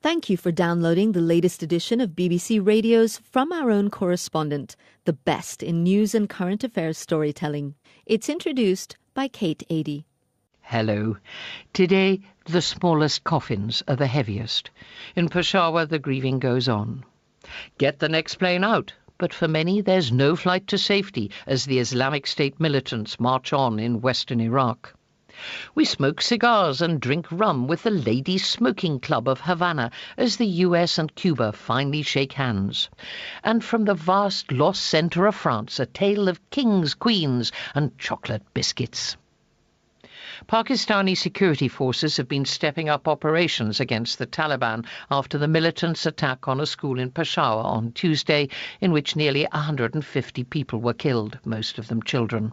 Thank you for downloading the latest edition of BBC Radio's From Our Own Correspondent, the best in news and current affairs storytelling. It's introduced by Kate Adie. Hello. Today, the smallest coffins are the heaviest. In Peshawar, the grieving goes on. Get the next plane out, but for many there's no flight to safety as the Islamic State militants march on in western Iraq. We smoke cigars and drink rum with the Ladies' Smoking Club of Havana as the US and Cuba finally shake hands. And from the vast lost centre of France, a tale of kings, queens and chocolate biscuits. Pakistani security forces have been stepping up operations against the Taliban after the militants' attack on a school in Peshawar on Tuesday, in which nearly 150 people were killed, most of them children.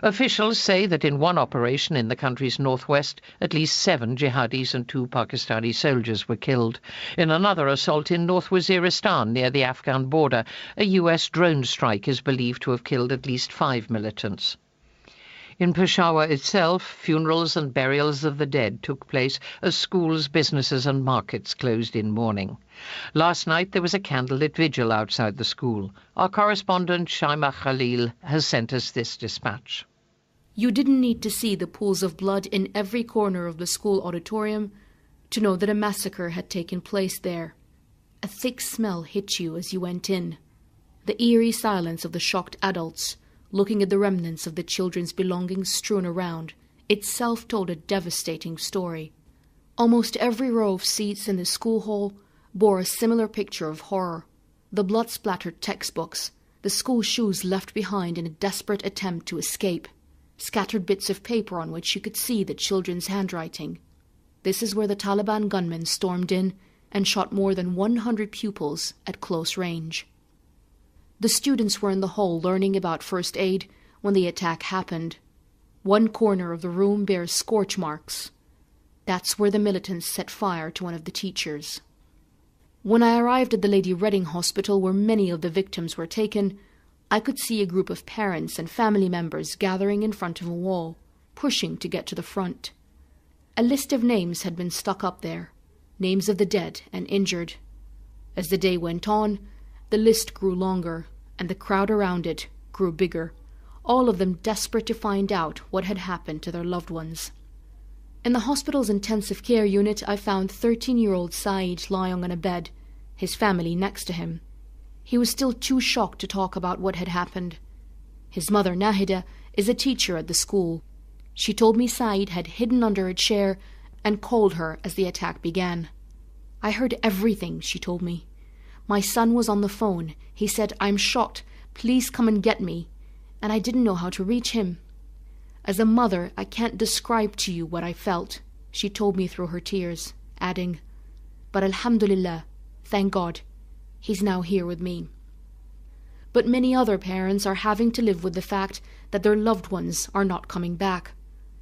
Officials say that in one operation in the country's northwest, at least 7 jihadis and 2 Pakistani soldiers were killed. In another assault in North Waziristan near the Afghan border, a US drone strike is believed to have killed at least 5 militants. In Peshawar itself, funerals and burials of the dead took place as schools, businesses and markets closed in mourning. Last night there was a candlelit vigil outside the school. Our correspondent Shaima Khalil has sent us this dispatch. You didn't need to see the pools of blood in every corner of the school auditorium to know that a massacre had taken place there. A thick smell hit you as you went in. The eerie silence of the shocked adults looking at the remnants of the children's belongings strewn around, itself told a devastating story. Almost every row of seats in the school hall bore a similar picture of horror. The blood-splattered textbooks, the school shoes left behind in a desperate attempt to escape, scattered bits of paper on which you could see the children's handwriting. This is where the Taliban gunmen stormed in and shot more than 100 pupils at close range. The students were in the hall learning about first aid when the attack happened. One corner of the room bears scorch marks. That's where the militants set fire to one of the teachers. When I arrived at the Lady Reading Hospital where many of the victims were taken, I could see a group of parents and family members gathering in front of a wall, pushing to get to the front. A list of names had been stuck up there, names of the dead and injured. As the day went on, the list grew longer, and the crowd around it grew bigger, all of them desperate to find out what had happened to their loved ones. In the hospital's intensive care unit, I found 13-year-old Saeed lying on a bed, his family next to him. He was still too shocked to talk about what had happened. His mother, Nahida, is a teacher at the school. She told me Saeed had hidden under a chair and called her as the attack began. I heard everything, she told me. My son was on the phone. He said, "I'm shot. Please come and get me." And I didn't know how to reach him. As a mother, I can't describe to you what I felt, she told me through her tears, adding, "But alhamdulillah, thank God, he's now here with me." But many other parents are having to live with the fact that their loved ones are not coming back,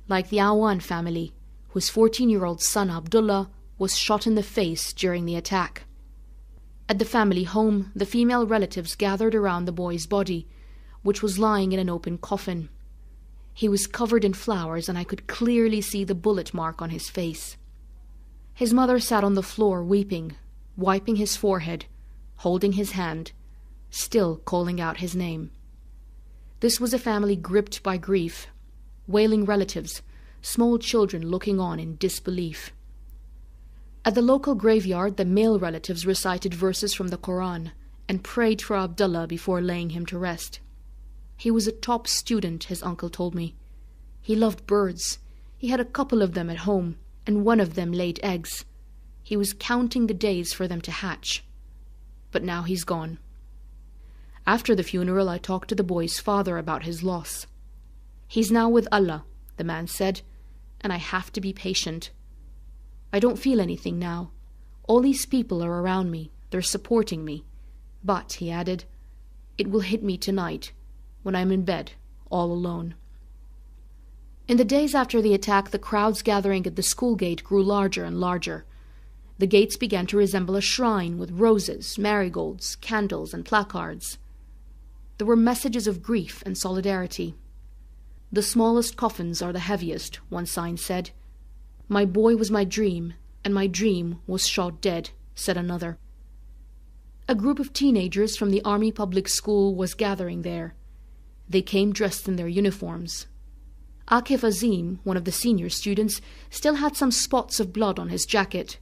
like the Awan family, whose 14-year-old son Abdullah was shot in the face during the attack. At the family home, the female relatives gathered around the boy's body, which was lying in an open coffin. He was covered in flowers, and I could clearly see the bullet mark on his face. His mother sat on the floor weeping, wiping his forehead, holding his hand, still calling out his name. This was a family gripped by grief, wailing relatives, small children looking on in disbelief. At the local graveyard, the male relatives recited verses from the Quran and prayed for Abdullah before laying him to rest. He was a top student, his uncle told me. He loved birds. He had a couple of them at home, and one of them laid eggs. He was counting the days for them to hatch. But now he's gone. After the funeral, I talked to the boy's father about his loss. "He's now with Allah," the man said, "and I have to be patient. I don't feel anything now. All these people are around me. They're supporting me. But," he added, "it will hit me tonight, when I'm in bed, all alone." In the days after the attack, the crowds gathering at the school gate grew larger and larger. The gates began to resemble a shrine with roses, marigolds, candles, and placards. There were messages of grief and solidarity. "The smallest coffins are the heaviest," one sign said. "My boy was my dream, and my dream was shot dead. said another. A group of teenagers from the Army Public School was gathering there. They came dressed in their uniforms. Akif Azim, one of the senior students, still had some spots of blood on his jacket.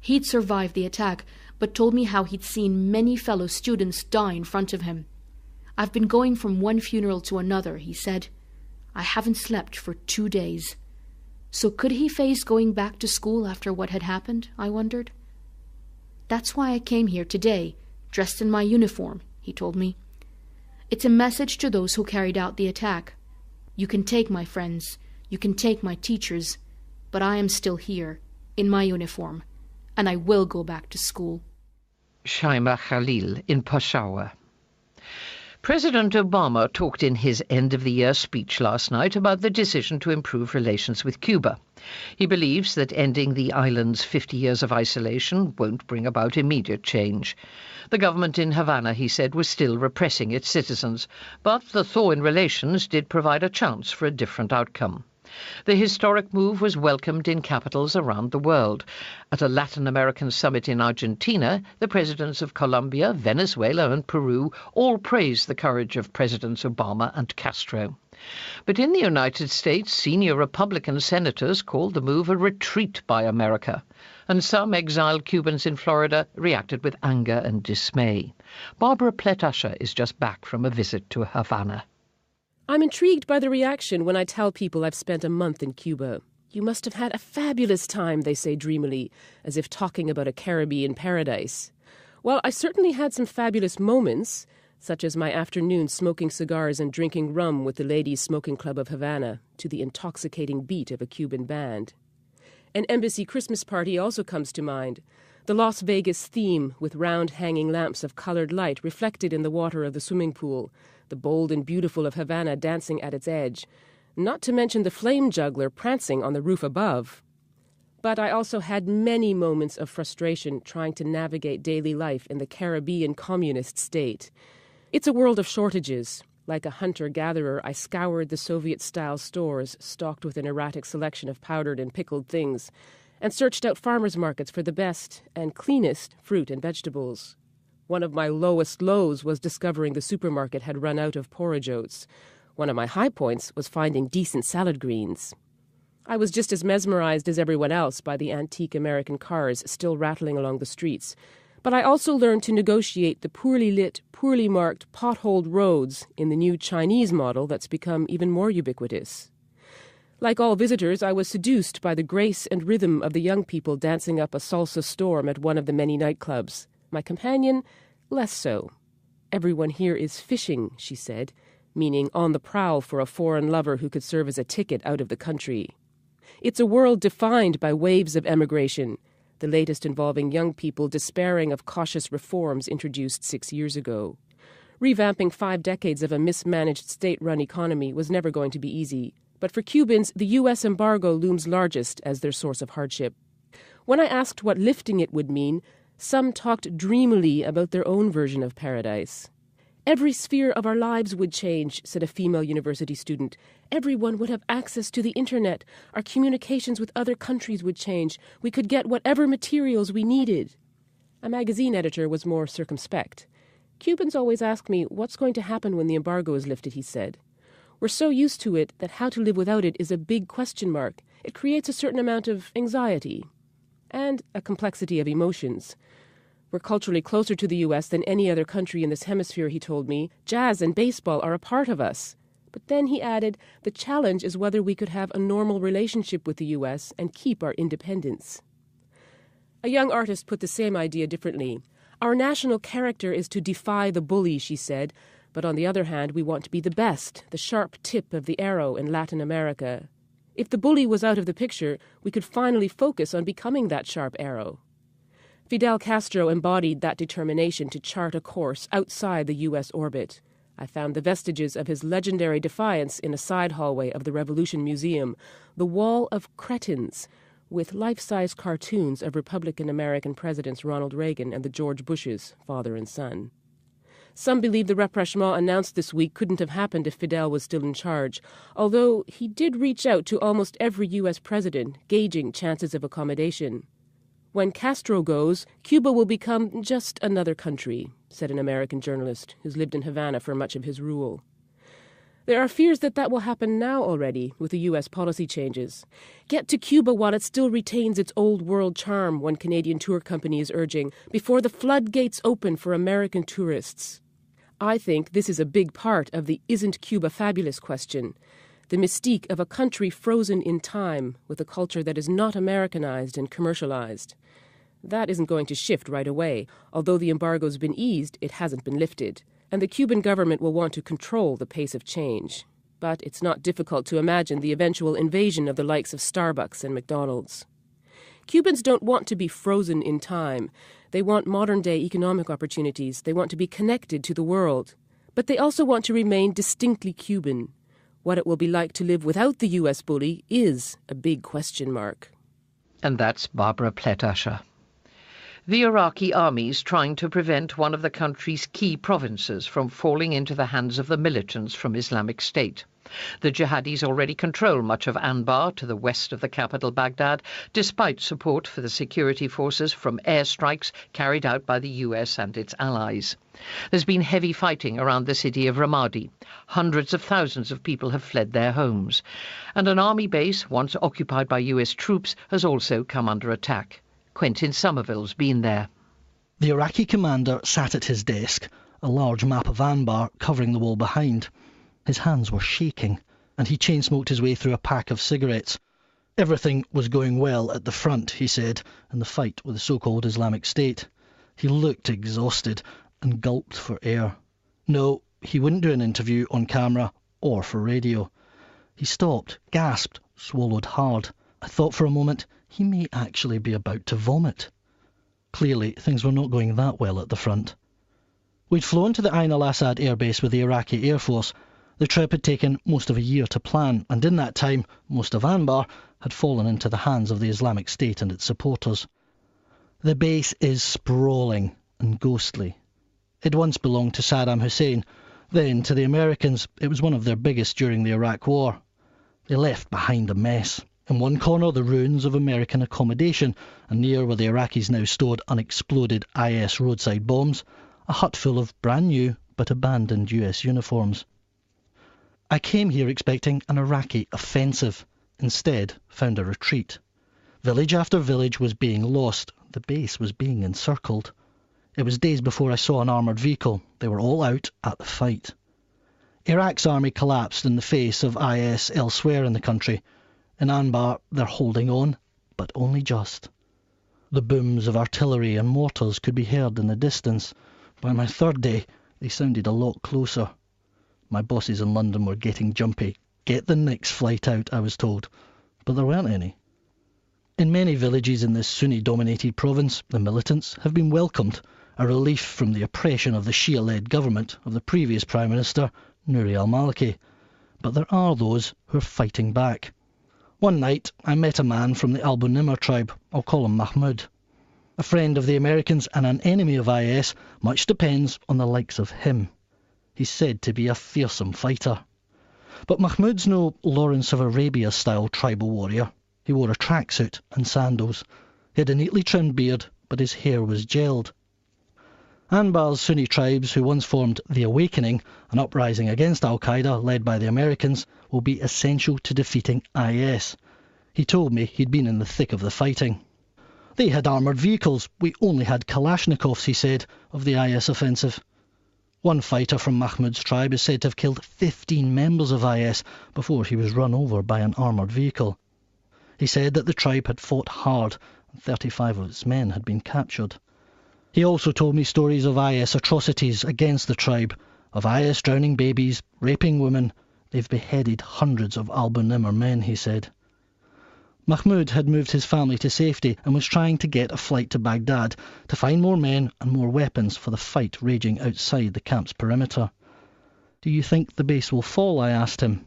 He'd survived the attack, but told me how he'd seen many fellow students die in front of him. "I've been going from one funeral to another," he said. "I haven't slept for 2 days." So could he face going back to school after what had happened, I wondered. "That's why I came here today, dressed in my uniform," he told me. "It's a message to those who carried out the attack. You can take my friends, you can take my teachers, but I am still here, in my uniform, and I will go back to school." Shaima Khalil in Peshawar. President Obama talked in his end-of-the-year speech last night about the decision to improve relations with Cuba. He believes that ending the island's 50 years of isolation won't bring about immediate change. The government in Havana, he said, was still repressing its citizens, but the thaw in relations did provide a chance for a different outcome. The historic move was welcomed in capitals around the world. At a Latin American summit in Argentina, the presidents of Colombia, Venezuela and Peru all praised the courage of Presidents Obama and Castro. But in the United States, senior Republican senators called the move a retreat by America, and some exiled Cubans in Florida reacted with anger and dismay. Barbara Pletasher is just back from a visit to Havana. I'm intrigued by the reaction when I tell people I've spent a month in Cuba. "You must have had a fabulous time," they say dreamily, as if talking about a Caribbean paradise. Well, I certainly had some fabulous moments, such as my afternoon smoking cigars and drinking rum with the Ladies' Smoking Club of Havana to the intoxicating beat of a Cuban band. An embassy Christmas party also comes to mind. The Las Vegas theme with round hanging lamps of colored light reflected in the water of the swimming pool, the bold and beautiful of Havana dancing at its edge, not to mention the flame juggler prancing on the roof above. But I also had many moments of frustration trying to navigate daily life in the Caribbean communist state. It's a world of shortages. Like a hunter-gatherer, I scoured the Soviet-style stores stocked with an erratic selection of powdered and pickled things, and searched out farmers' markets for the best and cleanest fruit and vegetables. One of my lowest lows was discovering the supermarket had run out of porridge oats. One of my high points was finding decent salad greens. I was just as mesmerized as everyone else by the antique American cars still rattling along the streets, but I also learned to negotiate the poorly lit, poorly marked, potholed roads in the new Chinese model that's become even more ubiquitous. Like all visitors, I was seduced by the grace and rhythm of the young people dancing up a salsa storm at one of the many nightclubs. My companion, less so. "Everyone here is fishing," she said, meaning on the prowl for a foreign lover who could serve as a ticket out of the country. It's a world defined by waves of emigration, the latest involving young people despairing of cautious reforms introduced 6 years ago. Revamping 5 decades of a mismanaged state-run economy was never going to be easy, but for Cubans, the U.S. embargo looms largest as their source of hardship. When I asked what lifting it would mean, some talked dreamily about their own version of paradise. "Every sphere of our lives would change," said a female university student. "Everyone would have access to the internet. Our communications with other countries would change. We could get whatever materials we needed." A magazine editor was more circumspect. "Cubans always ask me what's going to happen when the embargo is lifted," he said. "We're so used to it that how to live without it is a big question mark. It creates a certain amount of anxiety and a complexity of emotions. We're culturally closer to the U.S. than any other country in this hemisphere," he told me. "Jazz and baseball are a part of us." But then he added, "The challenge is whether we could have a normal relationship with the U.S. and keep our independence." A young artist put the same idea differently. "Our national character is to defy the bully," she said, "but on the other hand, we want to be the best, the sharp tip of the arrow in Latin America. If the bully was out of the picture, we could finally focus on becoming that sharp arrow." Fidel Castro embodied that determination to chart a course outside the U.S. orbit. I found the vestiges of his legendary defiance in a side hallway of the Revolution Museum, the Wall of Cretins, with life-size cartoons of Republican-American presidents Ronald Reagan and the George Bushes, father and son. Some believe the rapprochement announced this week couldn't have happened if Fidel was still in charge, although he did reach out to almost every U.S. president, gauging chances of accommodation. When Castro goes, Cuba will become just another country, said an American journalist who's lived in Havana for much of his rule. There are fears that that will happen now already with the U.S. policy changes. Get to Cuba while it still retains its old world charm, one Canadian tour company is urging, before the floodgates open for American tourists. I think this is a big part of the "isn't Cuba fabulous" question, the mystique of a country frozen in time with a culture that is not Americanized and commercialized. That isn't going to shift right away. Although the embargo's been eased, it hasn't been lifted, and the Cuban government will want to control the pace of change. But it's not difficult to imagine the eventual invasion of the likes of Starbucks and McDonald's. Cubans don't want to be frozen in time. They want modern-day economic opportunities. They want to be connected to the world. But they also want to remain distinctly Cuban. What it will be like to live without the U.S. bully is a big question mark. And that's Barbara Pletasher. The Iraqi army's trying to prevent one of the country's key provinces from falling into the hands of the militants from Islamic State. The jihadis already control much of Anbar to the west of the capital Baghdad, despite support for the security forces from airstrikes carried out by the US and its allies. There's been heavy fighting around the city of Ramadi. Hundreds of thousands of people have fled their homes. And an army base, once occupied by US troops, has also come under attack. Quentin Somerville's been there. The Iraqi commander sat at his desk, a large map of Anbar covering the wall behind. His hands were shaking, and he chain-smoked his way through a pack of cigarettes. Everything was going well at the front, he said, in the fight with the so-called Islamic State. He looked exhausted and gulped for air. No, he wouldn't do an interview on camera or for radio. He stopped, gasped, swallowed hard. I thought for a moment he may actually be about to vomit. Clearly, things were not going that well at the front. We'd flown to the Ain al-Assad airbase with the Iraqi Air Force. The trip had taken most of a year to plan, and in that time, most of Anbar had fallen into the hands of the Islamic State and its supporters. The base is sprawling and ghostly. It once belonged to Saddam Hussein. Then, to the Americans, it was one of their biggest during the Iraq War. They left behind a mess. In one corner, the ruins of American accommodation, and near where the Iraqis now stored unexploded IS roadside bombs, a hut full of brand new but abandoned US uniforms. I came here expecting an Iraqi offensive. Instead, found a retreat. Village after village was being lost. The base was being encircled. It was days before I saw an armoured vehicle. They were all out at the fight. Iraq's army collapsed in the face of IS elsewhere in the country. In Anbar, they're holding on, but only just. The booms of artillery and mortars could be heard in the distance. By my third day, they sounded a lot closer. My bosses in London were getting jumpy. Get the next flight out, I was told. But there weren't any. In many villages in this Sunni-dominated province, the militants have been welcomed, a relief from the oppression of the Shia-led government of the previous Prime Minister, Nouri al-Maliki. But there are those who are fighting back. One night, I met a man from the Abu Nimr tribe. I'll call him Mahmoud. A friend of the Americans and an enemy of IS, much depends on the likes of him. He's said to be a fearsome fighter. But Mahmoud's no Lawrence of Arabia-style tribal warrior. He wore a tracksuit and sandals. He had a neatly trimmed beard, but his hair was gelled. Anbar's Sunni tribes, who once formed the Awakening, an uprising against Al-Qaeda led by the Americans, will be essential to defeating IS. He told me he'd been in the thick of the fighting. They had armoured vehicles. We only had Kalashnikovs, he said, of the IS offensive. One fighter from Mahmoud's tribe is said to have killed 15 members of IS before he was run over by an armoured vehicle. He said that the tribe had fought hard, and 35 of its men had been captured. He also told me stories of IS atrocities against the tribe, of IS drowning babies, raping women. They've beheaded hundreds of Abu Nimr men, he said. Mahmoud had moved his family to safety and was trying to get a flight to Baghdad to find more men and more weapons for the fight raging outside the camp's perimeter. Do you think the base will fall? I asked him.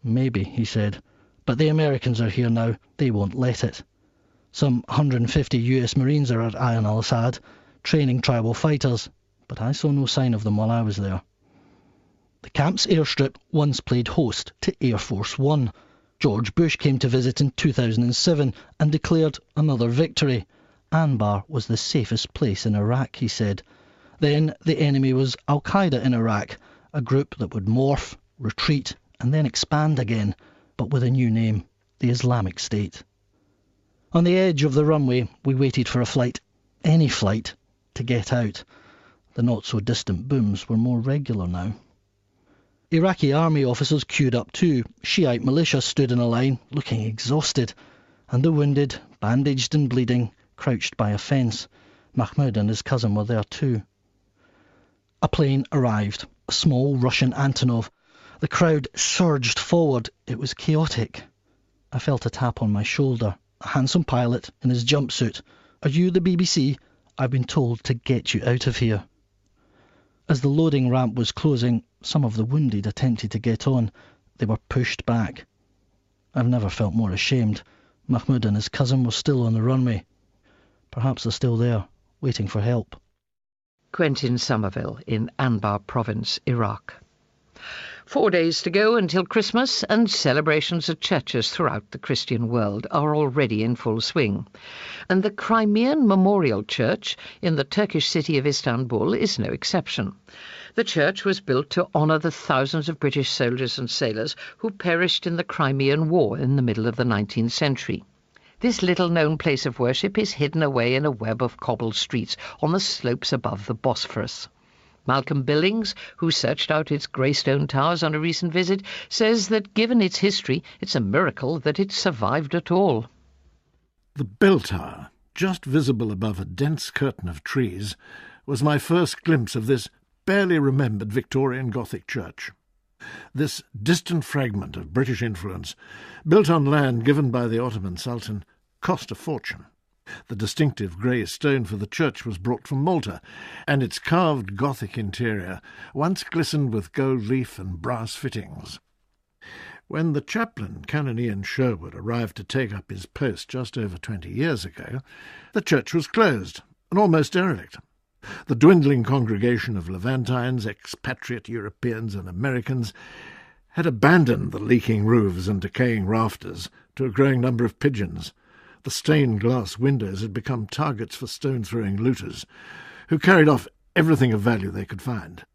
Maybe, he said. But the Americans are here now. They won't let it. Some 150 US Marines are at Ain al-Assad, training tribal fighters, but I saw no sign of them while I was there. The camp's airstrip once played host to Air Force One. George Bush came to visit in 2007 and declared another victory. Anbar was the safest place in Iraq, he said. Then the enemy was Al-Qaeda in Iraq, a group that would morph, retreat and then expand again, but with a new name, the Islamic State. On the edge of the runway, we waited for a flight, any flight, to get out. The not-so-distant booms were more regular now. Iraqi army officers queued up too. Shiite militia stood in a line, looking exhausted, and the wounded, bandaged and bleeding, crouched by a fence. Mahmoud and his cousin were there too. A plane arrived, a small Russian Antonov. The crowd surged forward. It was chaotic. I felt a tap on my shoulder. A handsome pilot in his jumpsuit. "Are you the BBC? I've been told to get you out of here." As the loading ramp was closing, some of the wounded attempted to get on. They were pushed back. I've never felt more ashamed. Mahmoud and his cousin were still on the runway. Perhaps they're still there, waiting for help. Quentin Somerville in Anbar Province, Iraq. 4 days to go until Christmas, and celebrations at churches throughout the Christian world are already in full swing. And the Crimean Memorial Church in the Turkish city of Istanbul is no exception. The church was built to honour the thousands of British soldiers and sailors who perished in the Crimean War in the middle of the 19th century. This little-known place of worship is hidden away in a web of cobbled streets on the slopes above the Bosphorus. Malcolm Billings, who searched out its grey-stone towers on a recent visit, says that given its history, it's a miracle that it survived at all. The bell tower, just visible above a dense curtain of trees, was my first glimpse of this barely remembered Victorian Gothic church. This distant fragment of British influence, built on land given by the Ottoman Sultan, cost a fortune. The distinctive grey stone for the church was brought from Malta, and its carved Gothic interior once glistened with gold leaf and brass fittings. When the chaplain, Canon Ian Sherwood, arrived to take up his post just over 20 years ago, the church was closed and almost derelict. The dwindling congregation of Levantines, expatriate Europeans and Americans had abandoned the leaking roofs and decaying rafters to a growing number of pigeons. The stained glass windows had become targets for stone-throwing looters, who carried off everything of value they could find.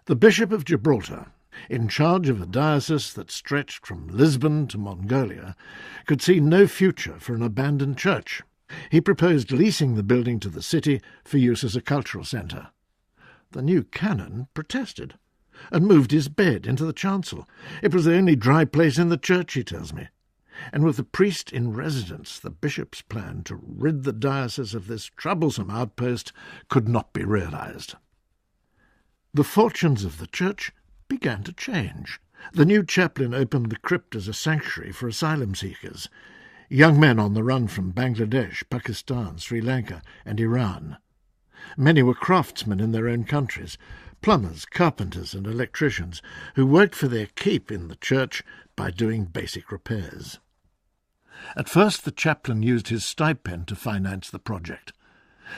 The Bishop of Gibraltar, in charge of a diocese that stretched from Lisbon to Mongolia, could see no future for an abandoned church. He proposed leasing the building to the city for use as a cultural centre. The new canon protested and moved his bed into the chancel. It was the only dry place in the church, he tells me. And with the priest in residence, the bishop's plan to rid the diocese of this troublesome outpost could not be realised. The fortunes of the church began to change. The new chaplain opened the crypt as a sanctuary for asylum seekers, young men on the run from Bangladesh, Pakistan, Sri Lanka and Iran. Many were craftsmen in their own countries, plumbers, carpenters and electricians, who worked for their keep in the church by doing basic repairs. At first the chaplain used his stipend to finance the project,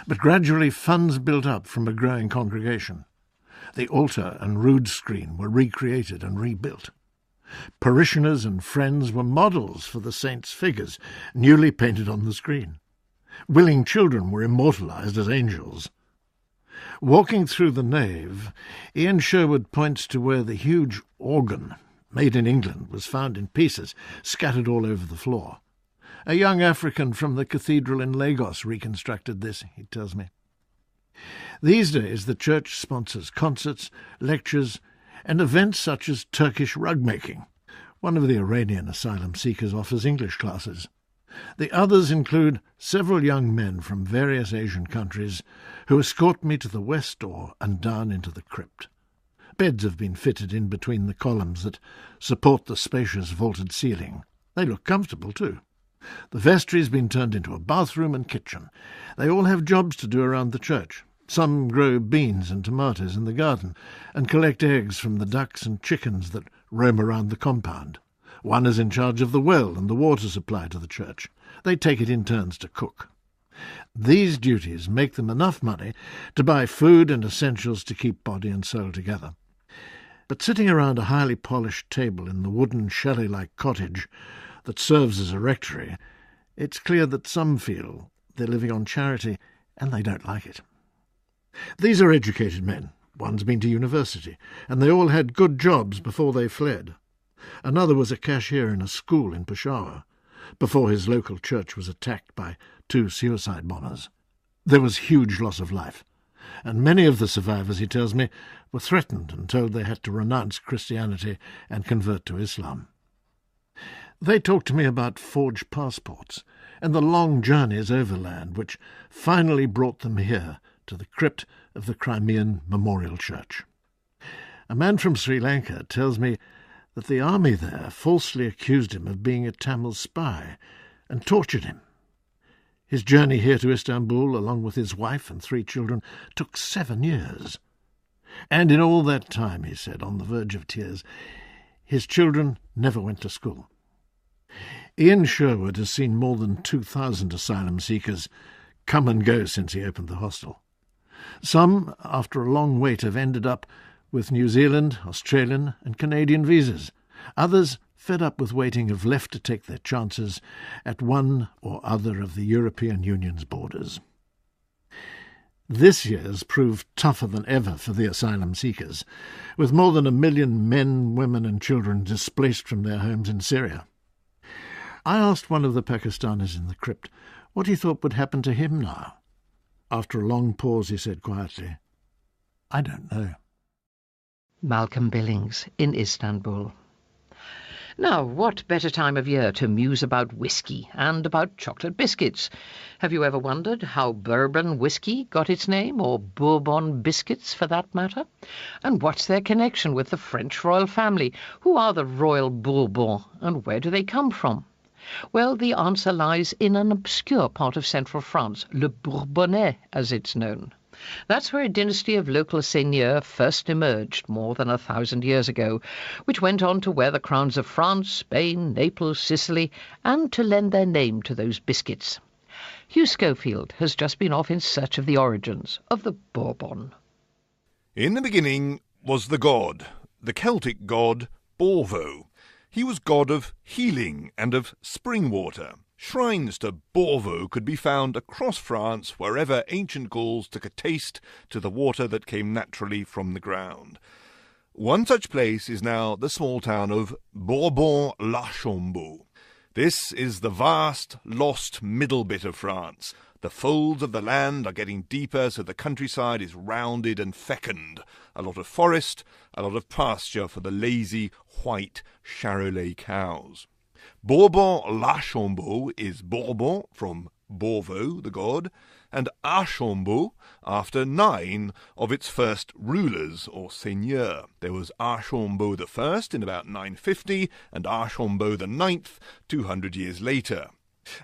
but gradually funds built up from a growing congregation. The altar and rood screen were recreated and rebuilt. Parishioners and friends were models for the saints' figures, newly painted on the screen. Willing children were immortalised as angels. Walking through the nave, Ian Sherwood points to where the huge organ, made in England, was found in pieces, scattered all over the floor. A young African from the cathedral in Lagos reconstructed this, he tells me. These days the church sponsors concerts, lectures, and events such as Turkish rug making. One of the Iranian asylum seekers offers English classes. The others include several young men from various Asian countries who escort me to the west door and down into the crypt. Beds have been fitted in between the columns that support the spacious vaulted ceiling. They look comfortable too. The vestry's been turned into a bathroom and kitchen. They all have jobs to do around the church. Some grow beans and tomatoes in the garden and collect eggs from the ducks and chickens that roam around the compound. One is in charge of the well and the water supply to the church. They take it in turns to cook. These duties make them enough money to buy food and essentials to keep body and soul together. But sitting around a highly polished table in the wooden Shelley-like cottage that serves as a rectory, it's clear that some feel they're living on charity, and they don't like it. These are educated men. One's been to university, and they all had good jobs before they fled. Another was a cashier in a school in Peshawar, before his local church was attacked by 2 suicide bombers. There was huge loss of life, and many of the survivors, he tells me, were threatened and told they had to renounce Christianity and convert to Islam. They talked to me about forged passports and the long journeys overland which finally brought them here to the crypt of the Crimean Memorial Church. A man from Sri Lanka tells me that the army there falsely accused him of being a Tamil spy and tortured him. His journey here to Istanbul, along with his wife and 3 children, took 7 years. And in all that time, he said, on the verge of tears, his children never went to school. Ian Sherwood has seen more than 2,000 asylum seekers come and go since he opened the hostel. Some, after a long wait, have ended up with New Zealand, Australian and Canadian visas. Others, fed up with waiting, have left to take their chances at one or other of the European Union's borders. This year's proved tougher than ever for the asylum seekers, with more than 1 million men, women and children displaced from their homes in Syria. I asked one of the Pakistanis in the crypt what he thought would happen to him now. After a long pause, he said quietly, "I don't know." Malcolm Billings in Istanbul. Now, what better time of year to muse about whiskey and about chocolate biscuits? Have you ever wondered how bourbon whiskey got its name, or Bourbon biscuits for that matter? And what's their connection with the French royal family? Who are the royal Bourbons, and where do they come from? Well, the answer lies in an obscure part of central France, Le Bourbonnais, as it's known. That's where a dynasty of local seigneurs first emerged more than 1,000 years ago, which went on to wear the crowns of France, Spain, Naples, Sicily, and to lend their name to those biscuits. Hugh Schofield has just been off in search of the origins of the Bourbon. In the beginning was the god, the Celtic god Borvo. He was god of healing and of spring water. Shrines to Borvo could be found across France wherever ancient Gauls took a taste to the water that came naturally from the ground. One such place is now the small town of Bourbon-l'Archambault. This is the vast, lost middle bit of France. The folds of the land are getting deeper, so the countryside is rounded and fecund. A lot of forest, a lot of pasture for the lazy, white Charolais cows. Bourbon-l'Archambault is Bourbon, from Borvo, the god, and Archambault, after 9 of its first rulers, or seigneurs. There was Archambault the first in about 950, and Archambault the 9th 200 years later.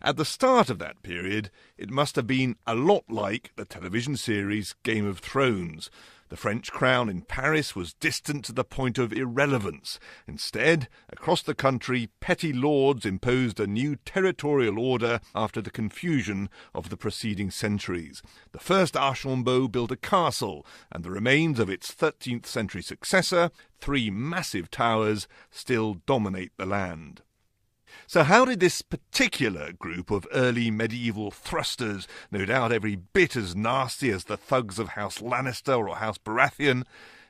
At the start of that period, it must have been a lot like the television series Game of Thrones. The French crown in Paris was distant to the point of irrelevance. Instead, across the country, petty lords imposed a new territorial order after the confusion of the preceding centuries. The first Archambault built a castle, and the remains of its 13th century successor, 3 massive towers, still dominate the land. So how did this particular group of early medieval thrusters, no doubt every bit as nasty as the thugs of House Lannister or House Baratheon,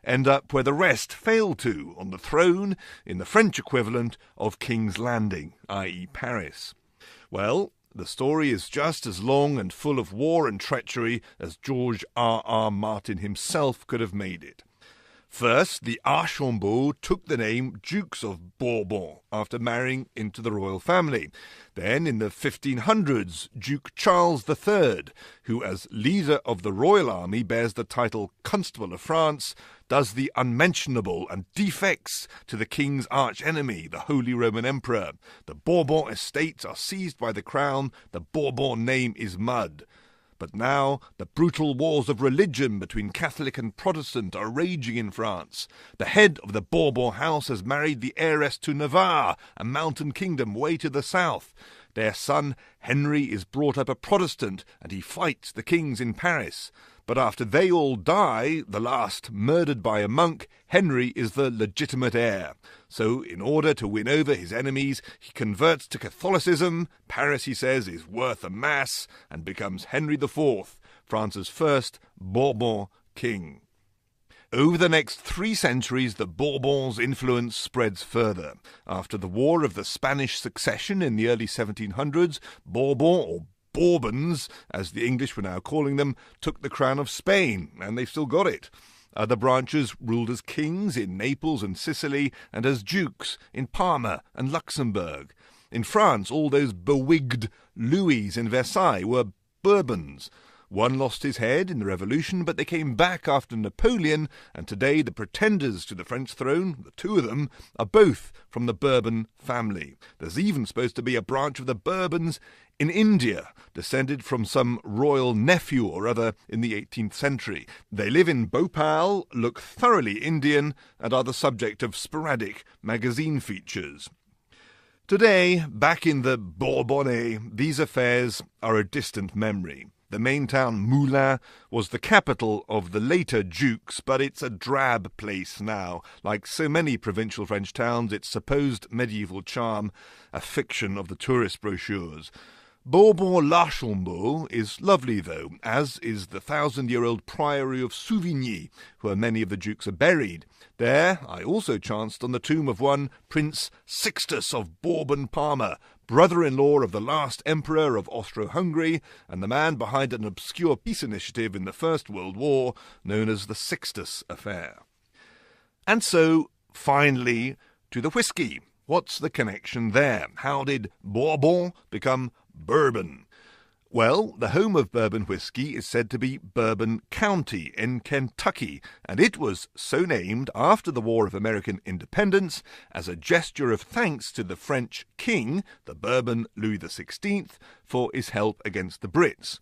end up where the rest failed to, on the throne in the French equivalent of King's Landing, i.e. Paris? Well, the story is just as long and full of war and treachery as George R.R. Martin himself could have made it. First, the Archambault took the name Dukes of Bourbon after marrying into the royal family. Then, in the 1500s, Duke Charles III, who as leader of the royal army bears the title Constable of France, does the unmentionable and defects to the king's arch-enemy, the Holy Roman Emperor. The Bourbon estates are seized by the crown, the Bourbon name is mud. But now the brutal wars of religion between Catholic and Protestant are raging in France. The head of the Bourbon house has married the heiress to Navarre, a mountain kingdom way to the south. Their son Henry is brought up a Protestant, and he fights the kings in Paris. But after they all die, the last murdered by a monk, Henry is the legitimate heir. So, in order to win over his enemies, he converts to Catholicism. Paris, he says, is worth a mass, and becomes Henry IV, France's first Bourbon king. Over the next 3 centuries, the Bourbons' influence spreads further. After the War of the Spanish Succession in the early 1700s, Bourbon, or Bourbons, as the English were now calling them, took the crown of Spain, and they've still got it. Other branches ruled as kings in Naples and Sicily, and as dukes in Parma and Luxembourg. In France, all those bewigged Louis in Versailles were Bourbons. One lost his head in the Revolution, but they came back after Napoleon, and today the pretenders to the French throne, the 2 of them, are both from the Bourbon family. There's even supposed to be a branch of the Bourbons in India, descended from some royal nephew or other in the 18th century. They live in Bhopal, look thoroughly Indian, and are the subject of sporadic magazine features. Today, back in the Bourbonnais, these affairs are a distant memory. The main town, Moulins, was the capital of the later dukes, but it's a drab place now. Like so many provincial French towns, its supposed medieval charm, a fiction of the tourist brochures. Bourbon-l'Archambault is lovely, though, as is the 1,000-year-old priory of Souvigny, where many of the dukes are buried. There I also chanced on the tomb of one Prince Sixtus of Bourbon-Parma, brother-in-law of the last emperor of Austro-Hungary, and the man behind an obscure peace initiative in the First World War known as the Sixtus Affair. And so, finally, to the whiskey. What's the connection there? How did Bourbon become Bourbon? Well, the home of bourbon whiskey is said to be Bourbon County in Kentucky, and it was so named after the War of American Independence as a gesture of thanks to the French king, the Bourbon Louis XVI, for his help against the Brits.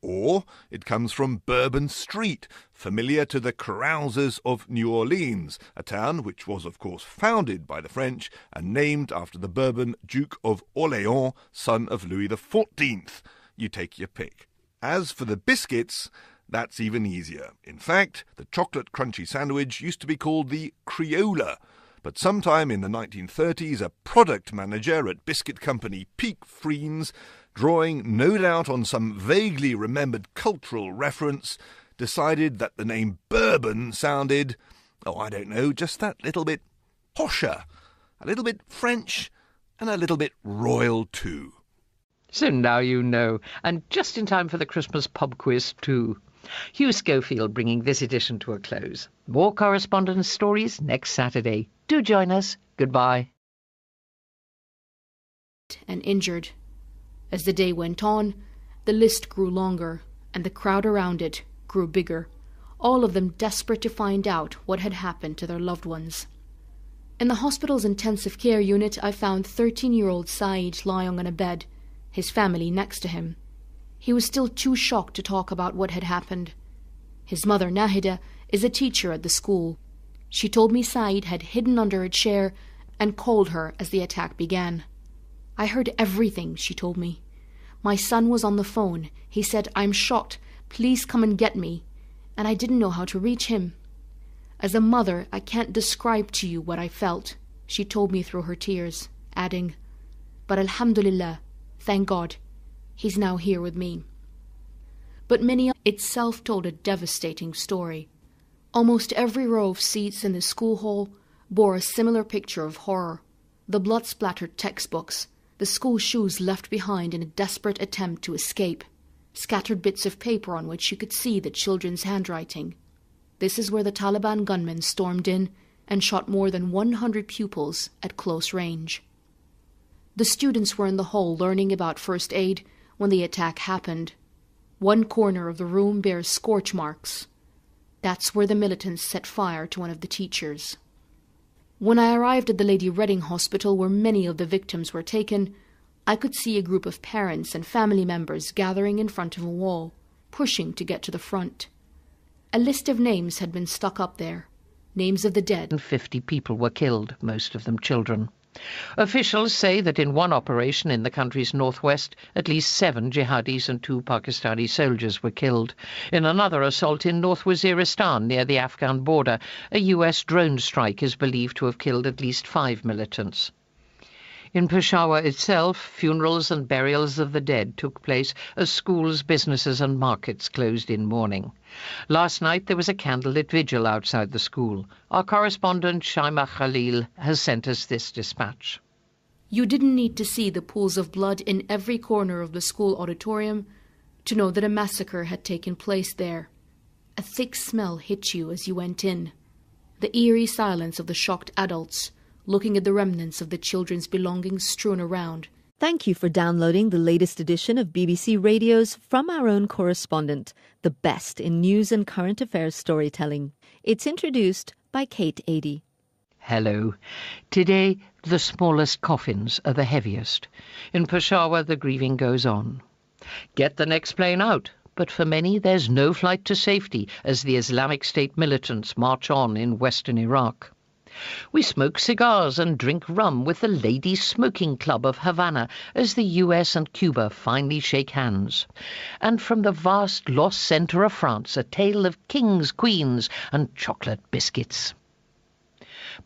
Or it comes from Bourbon Street, familiar to the carousers of New Orleans, a town which was, of course, founded by the French and named after the Bourbon Duke of Orléans, son of Louis XIV. You take your pick. As for the biscuits, that's even easier. In fact, the chocolate crunchy sandwich used to be called the Crayola, but sometime in the 1930s, a product manager at biscuit company Peak Friens, drawing no doubt on some vaguely remembered cultural reference, decided that the name Bourbon sounded, just that little bit posher, a little bit French, and a little bit royal too. So now you know, and just in time for the Christmas pub quiz too. Hugh Schofield bringing this edition to a close. More correspondence stories next Saturday. Do join us. Goodbye. And injured. As the day went on, the list grew longer, and the crowd around it grew bigger, all of them desperate to find out what had happened to their loved ones. In the hospital's intensive care unit, I found 13-year-old Saeed lying on a bed, his family next to him. He was still too shocked to talk about what had happened. His mother, Nahida, is a teacher at the school. She told me Saeed had hidden under a chair and called her as the attack began. I heard everything, she told me. My son was on the phone. He said, "I'm shot. Please come and get me." And I didn't know how to reach him. As a mother, I can't describe to you what I felt, she told me through her tears, adding, "But alhamdulillah, thank God, he's now here with me." But Minya itself told a devastating story. Almost every row of seats in the school hall bore a similar picture of horror. The blood-splattered textbooks, the school shoes left behind in a desperate attempt to escape, scattered bits of paper on which you could see the children's handwriting. This is where the Taliban gunmen stormed in and shot more than 100 pupils at close range. The students were in the hall learning about first aid when the attack happened. One corner of the room bears scorch marks. That's where the militants set fire to one of the teachers. When I arrived at the Lady Reading Hospital, where many of the victims were taken, I could see a group of parents and family members gathering in front of a wall, pushing to get to the front. A list of names had been stuck up there, names of the dead. 50 people were killed, most of them children. Officials say that in one operation in the country's northwest, at least 7 jihadis and 2 Pakistani soldiers were killed. In another assault in North Waziristan near the Afghan border, a US drone strike is believed to have killed at least 5 militants. In Peshawar itself, funerals and burials of the dead took place as schools, businesses and markets closed in mourning. Last night there was a candlelit vigil outside the school. Our correspondent Shaima Khalil has sent us this dispatch. You didn't need to see the pools of blood in every corner of the school auditorium to know that a massacre had taken place there. A thick smell hit you as you went in. The eerie silence of the shocked adults looking at the remnants of the children's belongings strewn around. Thank you for downloading the latest edition of BBC Radio's From Our Own Correspondent, the best in news and current affairs storytelling. It's introduced by Kate Adie. Hello. Today, the smallest coffins are the heaviest. In Peshawar, the grieving goes on. Get the next plane out, but for many there's no flight to safety as the Islamic State militants march on in western Iraq. We smoke cigars and drink rum with the Ladies' Smoking Club of Havana as the US and Cuba finally shake hands. And from the vast lost centre of France, a tale of kings, queens and chocolate biscuits.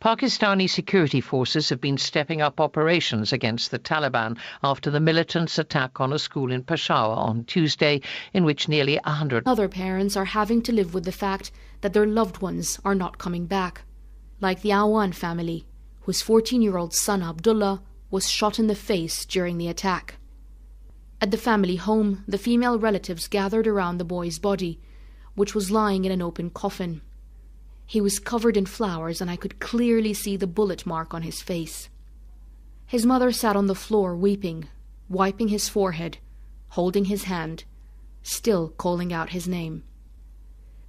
Pakistani security forces have been stepping up operations against the Taliban after the militants' attack on a school in Peshawar on Tuesday, in which nearly 100 other parents are having to live with the fact that their loved ones are not coming back. Like the Awan family, whose 14-year-old son Abdullah was shot in the face during the attack. At the family home, the female relatives gathered around the boy's body, which was lying in an open coffin. He was covered in flowers and I could clearly see the bullet mark on his face. His mother sat on the floor weeping, wiping his forehead, holding his hand, still calling out his name.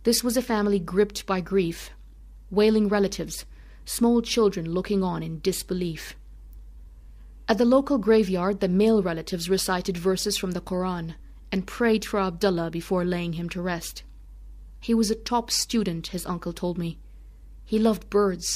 This was a family gripped by grief, wailing relatives, small children looking on in disbelief. At the local graveyard, the male relatives recited verses from the Quran and prayed for Abdullah before laying him to rest. He was a top student, his uncle told me. He loved birds,